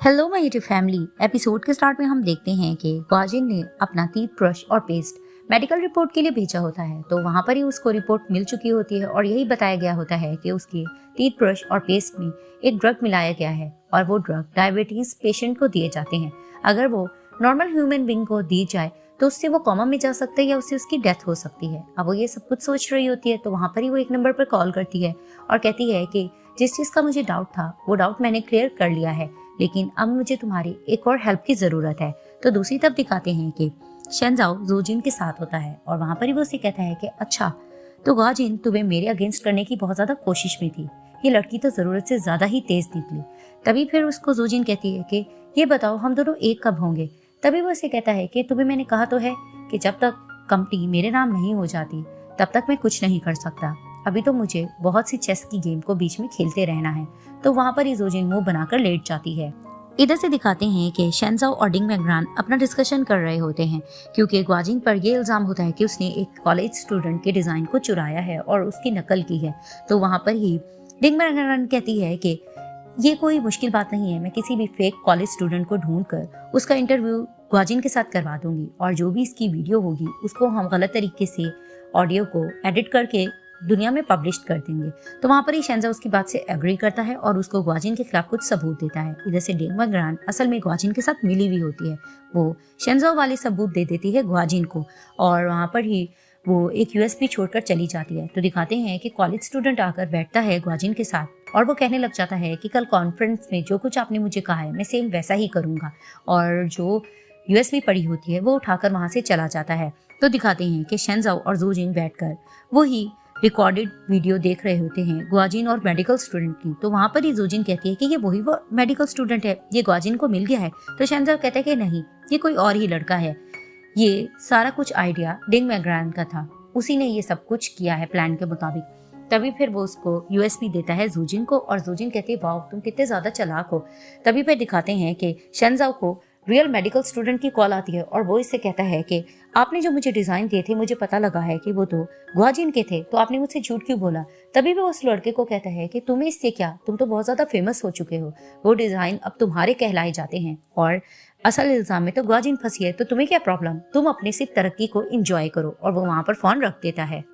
Hello my YouTube family. Episode के start में हम देखते हैं कि ग्वाजिन ने अपना टीथ ब्रश और पेस्ट मेडिकल रिपोर्ट के लिए भेजा होता है। तो वहाँ पर ही उसको रिपोर्ट मिल चुकी होती है और यही बताया गया होता है कि उसके टीथ ब्रश और पेस्ट में एक ड्रग मिलाया गया है और वो ड्रग डायबिटीज पेशेंट को दिए जाते हैं। अगर वो नॉर्मल ह्यूमन बींग को दी जाए तो उससे वो कोमा में जा सकता है या उससे उसकी डेथ हो सकती है। अब वो ये सब कुछ सोच रही होती है तो वहाँ पर ही वो एक नंबर पर कॉल करती है और कहती है कि जिस चीज़ का मुझे डाउट था वो डाउट मैंने क्लियर कर लिया है, लेकिन अब मुझे तुम्हारी एक और हेल्प की ज़रूरत है। तो दूसरी तरफ दिखाते हैं कि शेंजाओ जोजिन के साथ होता है और वहाँ पर ही वो उसे कहता है कि अच्छा तो ग्वाजिन तुम्हें मेरे अगेंस्ट करने की बहुत ज़्यादा कोशिश में थी, ये लड़की तो ज़रूरत से ज़्यादा ही तेज़ निकली। तभी फिर उसको जोजिन कहती है कि ये बताओ हम दोनों एक कब होंगे। तभी वो उसे कहता है कि तुम्हें मैंने कहा तो है कि जब तक कंपनी मेरे नाम नहीं हो जाती तब तक मैं कुछ नहीं कर सकता। अभी तो मुझे बहुत सी चेस की गेम को बीच में खेलते रहना है। तो वहाँ पर ही जोजिन मुंह बनाकर लेट जाती है। इधर से दिखाते हैं कि शेंजाओ और डिंग मैग्रान अपना डिस्कशन कर रहे होते हैं क्योंकि ग्वाजिन पर यह इल्जाम होता है कि उसने एक कॉलेज स्टूडेंट के डिजाइन को चुराया है और उसकी नकल की है। तो वहाँ पर ही डिंग मैग्रान कहती है कि ये कोई मुश्किल बात नहीं है, मैं किसी भी फेक कॉलेज स्टूडेंट को ढूंढ कर उसका इंटरव्यू ग्वाजिन के साथ करवा दूंगी और जो भी इसकी वीडियो होगी उसको हम गलत तरीके से ऑडियो को एडिट करके दुनिया में पब्लिश कर देंगे। तो वहाँ पर ही शेंजाओ उसकी बात से एग्री करता है और उसको ग्वाजिन के खिलाफ कुछ सबूत देता है। इधर से डिंग मैग्रान असल में ग्वाजिन के साथ मिली हुई होती है, वो शेंजाओ वाले सबूत दे देती है ग्वाजिन को और वहाँ पर ही वो एक यूएसबी छोड़कर चली जाती है। तो दिखाते हैं कि कॉलेज स्टूडेंट आकर बैठता है ग्वाजिन के साथ और वो कहने लग जाता है कि कल कॉन्फ्रेंस में जो कुछ आपने मुझे कहा है मैं सेम वैसा ही करूँगा, और जो यूएसबी पड़ी होती है वो उठाकर वहाँ से चला जाता है। तो दिखाते हैं कि शेंजाओ और जोजिन बैठकर वही रिकॉर्डेड वीडियो देख रहे होते हैं ग्वाजिन और मेडिकल स्टूडेंट की। तो वहाँ पर ही जोजिन कहती है कि ये वही वो मेडिकल स्टूडेंट है, ये ग्वाजिन को मिल गया है। तो शेंजाओ कहता है कि नहीं, ये कोई और ही लड़का है, ये सारा कुछ आइडिया डिंग मैग्रान का था, उसी ने ये सब कुछ किया है प्लान के मुताबिक। तभी फिर वो उसको यूएसबी देता है जोजिन को और जोजिन कहती है वाह तुम कितने ज्यादा चालाक हो। तभी फिर दिखाते हैं कि शेंजाओ को रियल मेडिकल स्टूडेंट की कॉल आती है और वो इससे कहता है कि आपने जो मुझे डिजाइन दिए थे मुझे पता लगा है कि वो तो ग्वाजिन के थे, तो आपने मुझसे झूठ क्यों बोला। तभी वो उस लड़के को कहता है कि तुम्हें इससे क्या, तुम तो बहुत ज्यादा फेमस हो चुके हो, वो डिजाइन अब तुम्हारे कहलाए जाते हैं और असल इल्जाम में तो ग्वाजिन फंसी है, तो तुम्हें क्या प्रॉब्लम, तुम अपने सिर्फ तरक्की को एंजॉय करो। और वो वहाँ पर फोन रख देता है।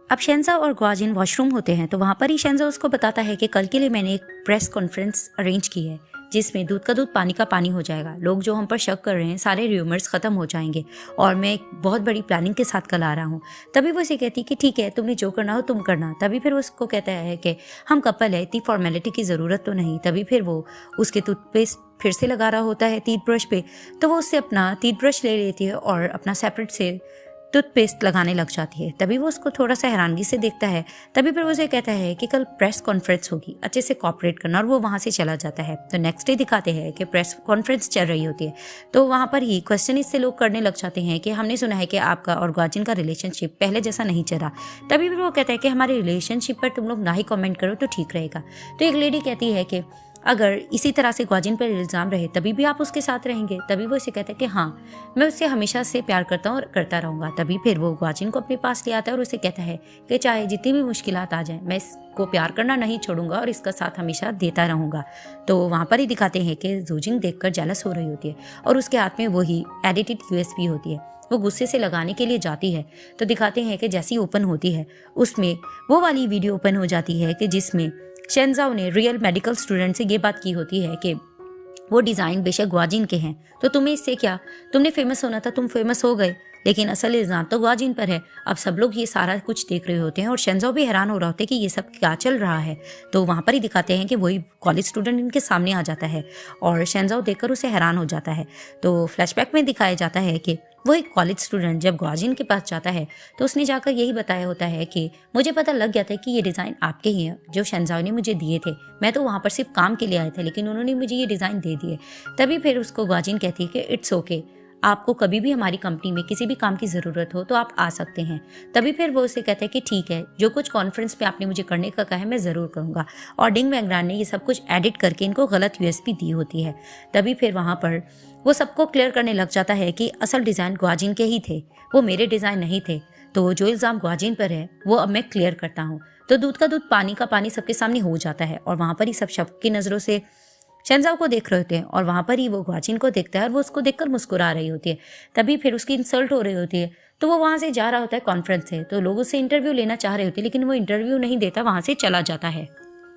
अब शेंजाओ और ग्वाजिन वॉशरूम होते हैं तो वहाँ पर ही शेंजाओ उसको बताता है कि कल के लिए मैंने एक प्रेस कॉन्फ्रेंस अरेंज की है जिसमें दूध का दूध पानी का पानी हो जाएगा, लोग जो हम पर शक कर रहे हैं सारे र्यूमर्स खत्म हो जाएंगे और मैं एक बहुत बड़ी प्लानिंग के साथ कल आ रहा हूँ। तभी वो उसे कहती कि ठीक है तुमने जो करना हो तुम करना। तभी फिर वो उसको कहता है कि हम कपल है, इतनी फॉर्मेलिटी की ज़रूरत तो नहीं। तभी फिर वो उसके टूथपेस्ट फिर से लगा रहा होता है टीथ ब्रश पे, तो वो उससे अपना टीथ ब्रश ले लेती है और अपना सेपरेट से टूथपेस्ट लगाने लग जाती है। तभी वो उसको थोड़ा सा हैरानगी से देखता है। तभी फिर वो उसे कहता है कि कल प्रेस कॉन्फ्रेंस होगी, अच्छे से कॉपरेट करना, और वो वहाँ से चला जाता है। तो नेक्स्ट डे दिखाते हैं कि प्रेस कॉन्फ्रेंस चल रही होती है तो वहाँ पर ही क्वेश्चन इससे लोग करने लग जाते हैं कि हमने सुना है कि आपका और ग्वाजिन का रिलेशनशिप पहले जैसा नहीं चला। तभी फिर वो कहता है कि हमारे रिलेशनशिप पर तुम लोग ना ही कॉमेंट करो तो ठीक रहेगा। तो एक लेडी कहती है कि अगर इसी तरह से ग्वाजिन पर इल्ज़ाम रहे तभी भी आप उसके साथ रहेंगे। तभी वो इसे कहता है कि हाँ मैं उससे हमेशा से प्यार करता हूँ और करता रहूँगा। तभी फिर वो ग्वाजिन को अपने पास ले आता है और उसे कहता है कि चाहे जितनी भी मुश्किलात आ जाए मैं इसको प्यार करना नहीं छोड़ूंगा और इसका साथ हमेशा देता रहूँगा। तो वहाँ पर ही दिखाते हैं कि जोजिन देखकर जेलस हो रही होती है और उसके हाथ में वही एडिटेड यूएसबी होती है। वो गुस्से से लगाने के लिए जाती है तो दिखाते हैं कि जैसी ओपन होती है उसमें वो वाली वीडियो ओपन हो जाती है कि जिसमें शेंजाओ ने रियल मेडिकल स्टूडेंट से ये बात की होती है कि वो डिज़ाइन बेशक ग्वाजिन के हैं, तो तुम्हें इससे क्या, तुमने फेमस होना था, तुम फेमस हो गए, लेकिन असल इल्ज़ाम तो ग्वाजिन पर है। अब सब लोग ये सारा कुछ देख रहे होते हैं और शेंजाओ भी हैरान हो रहा होता है कि ये सब क्या चल रहा है। तो वहाँ पर ही दिखाते हैं कि वही कॉलेज स्टूडेंट इनके सामने आ जाता है और शेंजाओ देखकर उसे हैरान हो जाता है। तो फ्लैशबैक में दिखाया जाता है कि वो एक कॉलेज स्टूडेंट जब ग्वाजिन के पास जाता है तो उसने जाकर यही बताया होता है कि मुझे पता लग गया था कि ये डिज़ाइन आपके ही हैं जो शेंजाओ ने मुझे दिए थे, मैं तो वहाँ पर सिर्फ काम के लिए आया था लेकिन उन्होंने मुझे ये डिज़ाइन दे दिए। तभी फिर उसको ग्वाजिन कहती है कि इट्स ओके, आपको कभी भी हमारी कंपनी में किसी भी काम की ज़रूरत हो तो आप आ सकते हैं। तभी फिर वो उसे कहता है कि ठीक है, जो कुछ कॉन्फ्रेंस पे आपने मुझे करने का कहा है मैं ज़रूर करूँगा। और डिंग मैग्रान ने ये सब कुछ एडिट करके इनको गलत यूएसबी दी होती है। तभी फिर वहाँ पर वो सबको क्लियर करने लग जाता है कि असल डिज़ाइन ग्वाजिन के ही थे, वो मेरे डिज़ाइन नहीं थे। तो जो इल्ज़ाम ग्वाजिन पर है वो अब मैं क्लियर करता हूँ। तो दूध का दूध पानी का पानी सबके सामने हो जाता है और वहाँ पर ही सब शक की नज़रों से शेंजाओ को देख रहे होते हैं और वहां पर ही वो ग्वाजिन को देखता है और वो उसको देखकर मुस्कुरा रही होती है। तभी फिर उसकी इंसल्ट हो रही होती है, तो वो वहां से जा रहा होता है कॉन्फ्रेंस से। तो लोग उससे इंटरव्यू लेना चाह रहे होते हैं, लेकिन वो इंटरव्यू नहीं देता, वहां से चला जाता है।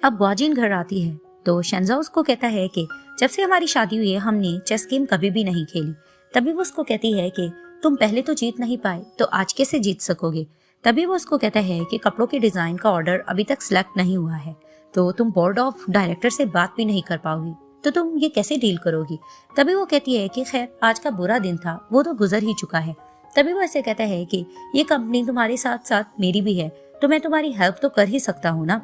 अब ग्वाजिन घर आती है तो शेंजाओ उसको कहता है कि जब से हमारी शादी हुई है हमने चेस गेम कभी भी नहीं खेली। तभी वो उसको कहती है कि तुम पहले तो जीत नहीं पाए तो आज कैसे जीत सकोगे। तभी वो उसको कहता है कि कपड़ों के डिजाइन का ऑर्डर अभी तक सिलेक्ट नहीं हुआ है, तो तुम बोर्ड ऑफ डायरेक्टर से बात भी नहीं कर पाओगी, तो तुम ये कैसे डील करोगी। तभी वो कहती है कि खैर आज का बुरा दिन था, वो तो गुजर ही चुका है। तभी वो ऐसे कहता है कि ये कंपनी तुम्हारे साथ साथ मेरी भी है, तो मैं तुम्हारी हेल्प तो कर ही सकता हूँ ना।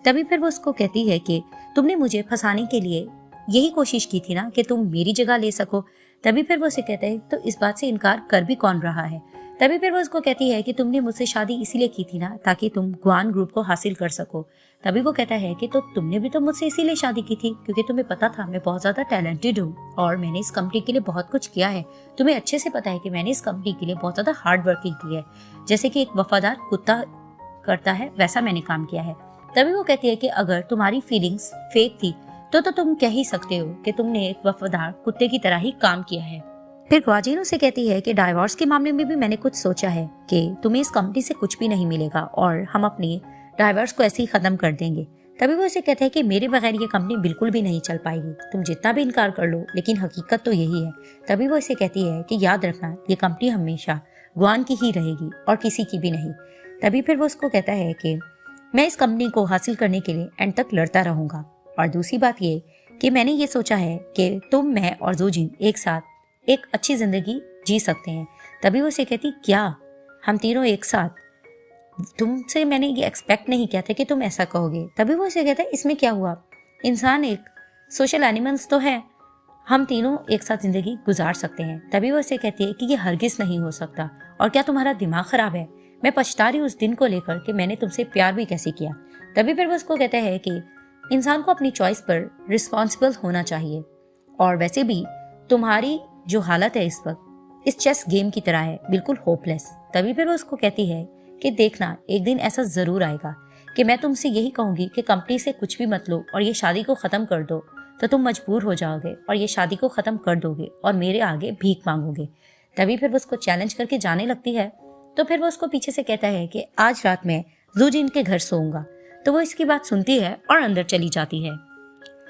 तभी फिर वो उसको कहती है कि तुमने मुझे फंसाने के लिए यही कोशिश की थी ना कि तुम मेरी जगह ले सको। तभी फिर वो उसे कहता है तो इस बात से इनकार कर भी कौन रहा है। तभी फिर वो उसको कहती है कि तुमने मुझसे शादी इसीलिए की थी ना ताकि तुम ग्वान ग्रुप को हासिल कर सको। तभी वो कहता है कि तो तुमने भी तो मुझसे इसीलिए शादी की थी क्योंकि तुम्हें पता था मैं बहुत ज्यादा टैलेंटेड हूँ और मैंने इस कंपनी के लिए बहुत कुछ किया है। तुम्हें अच्छे से पता है कि मैंने इस कंपनी के लिए बहुत ज्यादा हार्ड वर्किंग की है, जैसे कि एक वफादार कुत्ता करता है वैसा मैंने काम किया है। तभी वो कहती है कि अगर तुम्हारी फीलिंग्स फेक थी तो तुम कह ही सकते हो कि तुमने एक वफादार कुत्ते की तरह ही काम किया है। फिर ग्वाजिन उसे कहती है कि डाइवोर्स के मामले में भी मैंने कुछ सोचा है कि तुम्हें इस कंपनी से कुछ भी नहीं मिलेगा और हम अपनी डाइवोर्स को ऐसे ही खत्म कर देंगे। तभी वो उसे कहते हैं कि मेरे बगैर ये कंपनी बिल्कुल भी नहीं चल पाएगी, तुम जितना भी इनकार कर लो लेकिन हकीकत तो यही है। तभी वो इसे कहती है कि याद रखना ये कंपनी हमेशा ग्वान की ही रहेगी और किसी की भी नहीं। तभी फिर वो उसको कहता है कि मैं इस कंपनी को हासिल करने के लिए एंड तक लड़ता रहूंगा। और दूसरी बात ये कि मैंने ये सोचा है कि तुम, मैं और ज़ूजिन एक साथ एक अच्छी जिंदगी जी सकते हैं। तभी वो उसे कहती क्या हम तीनों एक साथ, तुमसे मैंने ये एक्सपेक्ट नहीं किया था कि तुम ऐसा कहोगे। तभी वो उसे कहता है इसमें क्या हुआ, इंसान एक सोशल एनिमल्स तो है, हम तीनों एक साथ जिंदगी गुजार सकते हैं। तभी वो उसे कहती है कि ये हरगिज नहीं हो सकता और क्या तुम्हारा दिमाग खराब है, मैं पछता रही हूँ उस दिन को लेकर कि मैंने तुमसे प्यार भी कैसे किया। तभी फिर वो उसको कहता है कि इंसान को अपनी चॉइस पर रिस्पॉन्सिबल होना चाहिए और वैसे भी तुम्हारी जो हालत है इस वक्त इस चेस गेम की तरह है, बिल्कुल होपलेस। तभी फिर वो उसको कहती है कि देखना एक दिन ऐसा जरूर आएगा कि मैं तुमसे यही कहूंगी कि कंपनी से कुछ भी मत लो और ये शादी को खत्म कर दो, तो तुम मजबूर हो जाओगे और ये शादी को खत्म कर दोगे और मेरे आगे भीख मांगोगे। तभी फिर वो उसको चैलेंज करके जाने लगती है। तो फिर वो उसको पीछे से कहता है कि आज रात में ज़ूजिन के घर सोऊंगा। तो वो इसकी बात सुनती है और अंदर चली जाती है।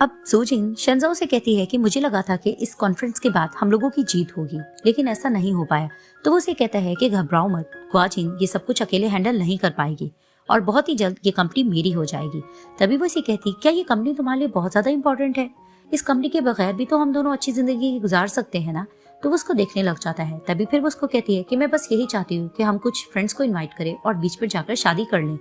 अब ज़ूजिन शेंजाओ से कहती है कि मुझे लगा था कि इस कॉन्फ्रेंस के बाद हम लोगों की जीत होगी, लेकिन ऐसा नहीं हो पाया। तो वो उसे कहता है कि घबराओ मत, ग्वाजिन ये सब कुछ अकेले हैंडल नहीं कर पाएगी और बहुत ही जल्द ये कंपनी मेरी हो जाएगी। तभी वो इसे कहती क्या ये कंपनी तुम्हारे लिए बहुत ज्यादा इंपॉर्टेंट है, इस कंपनी के बगैर भी तो हम दोनों अच्छी जिंदगी गुजार सकते हैं ना। तो वो उसको देखने लग जाता है। तभी फिर वो उसको कहती है कि मैं बस यही चाहती हूँ कि हम कुछ फ्रेंड्स को इनवाइट करें और बीच पर जाकर शादी कर लें।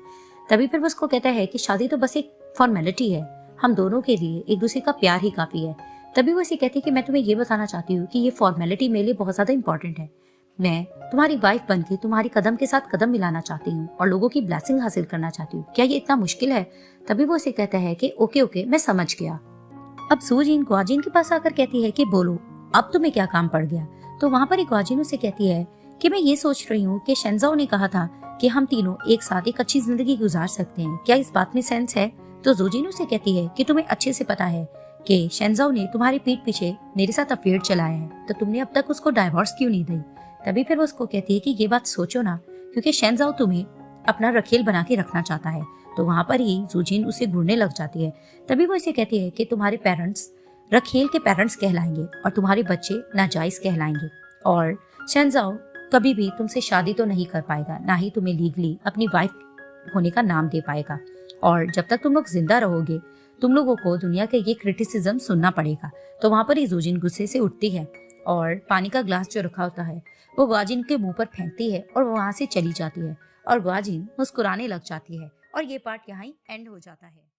तभी फिर वो उसको कहता है कि शादी तो बस एक फॉर्मेलिटी है, हम दोनों के लिए एक दूसरे का प्यार ही काफी है। तभी वो इसे कहती है कि मैं तुम्हें ये बताना चाहती हूँ कि ये फॉर्मेलिटी मेरे लिए बहुत ज्यादा इंपॉर्टेंट है, मैं तुम्हारी वाइफ बनके तुम्हारी कदम के साथ कदम मिलाना चाहती हूँ और लोगों की ब्लेसिंग हासिल करना चाहती हूँ, क्या ये इतना मुश्किल है। तभी वो इसे कहता है कि ओके ओके मैं समझ गया। अब ज़ूजिन ग्वाजिन के पास आकर कहती है कि बोलो अब तुम्हें क्या काम पड़ गया। तो वहाँ पर ग्वाजिन उसे कहती है कि मैं ये सोच रही हूँ कि शेंजाओ ने कहा था कि हम तीनों एक साथ एक अच्छी जिंदगी गुजार सकते हैं, क्या इस बात में सेंस है। तो ज़ूजिन उसे कहती है कि तुम्हें अच्छे से पता है कि शेंजाओ ने तुम्हारी पीठ पीछे मेरे साथ अफेयर चलाया है, तो तुमने अब तक उसको डाइवोर्स क्यों नहीं दी। तभी फिर वो उसको कहती है कि ये बात सोचो ना, क्योंकि शेंजाओ तुम्हें अपना रखेल बना के रखना चाहता है। तो वहाँ पर ही ज़ूजिन उसे घूरने लग जाती है। तभी वो इसे कहती है कि तुम्हारे पेरेंट्स रखेल के पेरेंट्स कहलाएंगे और तुम्हारे बच्चे नाजायज कहलाएंगे और शेंजाओ कभी भी तुमसे शादी तो नहीं कर पाएगा, ना ही तुम्हें लीगली अपनी वाइफ होने का नाम दे पाएगा। और जब तक तुम लोग जिंदा रहोगे तुम लोगों को दुनिया के ये क्रिटिसिज्म सुनना पड़ेगा। तो वहाँ पर ही ज़ूजिन गुस्से से उठती है और पानी का ग्लास जो रखा होता है वो ग्वाजिन के मुंह पर फेंकती है और वो वहाँ से चली जाती है और ग्वाजिन मुस्कुराने लग जाती है और ये पार्ट यहाँ ही एंड हो जाता है।